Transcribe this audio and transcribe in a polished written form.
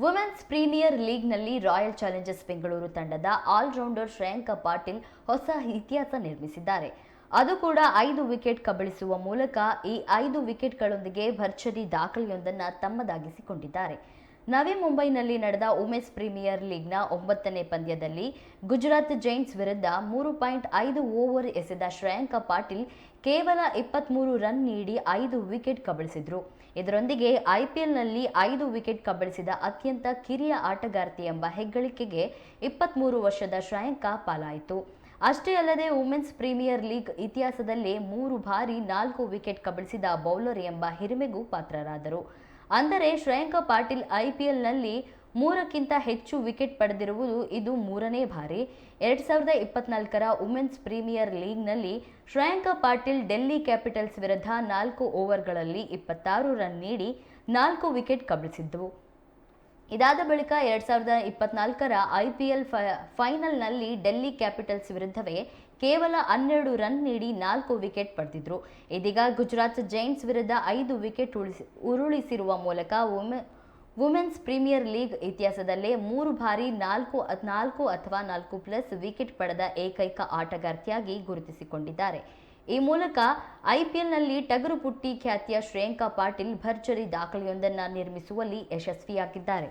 Women's premier ಲೀಗ್ನಲ್ಲಿ royal challengers Bengaluru ತಂಡದ allrounder ಶ್ರೇಯಾಂಕ ಪಾಟೀಲ್ ಹೊಸ ಇತಿಹಾಸ ನಿರ್ಮಿಸಿದ್ದಾರೆ. ಅದು ಕೂಡ 5 ವಿಕೆಟ್ ಕಬಳಿಸುವ ಮೂಲಕ ಈ 5 ವಿಕೆಟ್ಗಳೊಂದಿಗೆ ಭರ್ಜರಿ ದಾಖಲೆಯೊಂದನ್ನು ತಮ್ಮದಾಗಿಸಿಕೊಂಡಿದ್ದಾರೆ. ನವಿ ಮುಂಬೈನಲ್ಲಿ ನಡೆದ ವುಮೆನ್ಸ್ ಪ್ರೀಮಿಯರ್ ಲೀಗ್ನ 9ನೇ ಪಂದ್ಯದಲ್ಲಿ ಗುಜರಾತ್ ಜೈಂಟ್ಸ್ ವಿರುದ್ಧ 3.5 ಓವರ್ ಎಸೆದ ಶ್ರೇಯಾಂಕ ಪಾಟೀಲ್ ಕೇವಲ 23 ರನ್ ನೀಡಿ 5 ವಿಕೆಟ್ ಕಬಳಿಸಿದ್ರು. ಇದರೊಂದಿಗೆ ಐಪಿಎಲ್ನಲ್ಲಿ 5 ವಿಕೆಟ್ ಕಬಳಿಸಿದ ಅತ್ಯಂತ ಕಿರಿಯ ಆಟಗಾರ್ತಿ ಎಂಬ ಹೆಗ್ಗಳಿಕೆಗೆ 23 ವರ್ಷದ ಶ್ರೇಯಾಂಕ ಪಾಲಾಯಿತು. ಅಷ್ಟೇ ಅಲ್ಲದೆ ವುಮೆನ್ಸ್ ಪ್ರೀಮಿಯರ್ ಲೀಗ್ ಇತಿಹಾಸದಲ್ಲೇ 3 ಬಾರಿ 4 ವಿಕೆಟ್ ಕಬಳಿಸಿದ ಬೌಲರ್ ಎಂಬ ಹಿರಿಮೆಗೂ ಪಾತ್ರರಾದರು. ಅಂದರೆ ಶ್ರೇಯಾಂಕ ಪಾಟೀಲ್ ಐಪಿಎಲ್ನಲ್ಲಿ 3ಕ್ಕಿಂತ ಹೆಚ್ಚು ವಿಕೆಟ್ ಪಡೆದಿರುವುದು ಇದು 3ನೇ ಬಾರಿ. 2024ರ ವುಮೆನ್ಸ್ ಪ್ರೀಮಿಯರ್ ಲೀಗ್ನಲ್ಲಿ ಶ್ರೇಯಾಂಕ ಪಾಟೀಲ್ ಡೆಲ್ಲಿ ಕ್ಯಾಪಿಟಲ್ಸ್ ವಿರುದ್ಧ 4 ಓವರ್ಗಳಲ್ಲಿ 26 ರನ್ ನೀಡಿ 4 ವಿಕೆಟ್ ಕಬಳಿಸಿದ್ದವು. ಇದಾದ ಬಳಿಕ 2024ರ ಐಪಿಎಲ್ ಫೈನಲ್ನಲ್ಲಿ ಡೆಲ್ಲಿ ಕ್ಯಾಪಿಟಲ್ಸ್ ವಿರುದ್ಧವೇ ಕೇವಲ 12 ರನ್ ನೀಡಿ 4 ವಿಕೆಟ್ ಪಡೆದಿದ್ರು. ಇದೀಗ ಗುಜರಾತ್ ಜೈಂಟ್ಸ್ ವಿರುದ್ಧ 5 ವಿಕೆಟ್ ಉರುಳಿಸಿರುವ ಮೂಲಕ ವುಮೆನ್ಸ್ ಪ್ರೀಮಿಯರ್ ಲೀಗ್ ಇತಿಹಾಸದಲ್ಲೇ 3 ಬಾರಿ 4 ಅಥವಾ 4+ ವಿಕೆಟ್ ಪಡೆದ ಏಕೈಕ ಆಟಗಾರ್ತಿಯಾಗಿ ಗುರುತಿಸಿಕೊಂಡಿದ್ದಾರೆ. ಈ ಮೂಲಕ ಐಪಿಎಲ್ನಲ್ಲಿ ಟಗರು ಪುಟ್ಟಿ ಖ್ಯಾತಿಯ ಶ್ರೇಯಾಂಕ ಪಾಟೀಲ್ ಭರ್ಜರಿ ದಾಖಲೆಯೊಂದನ್ನು ನಿರ್ಮಿಸುವಲ್ಲಿ ಯಶಸ್ವಿಯಾಗಿದ್ದಾರೆ.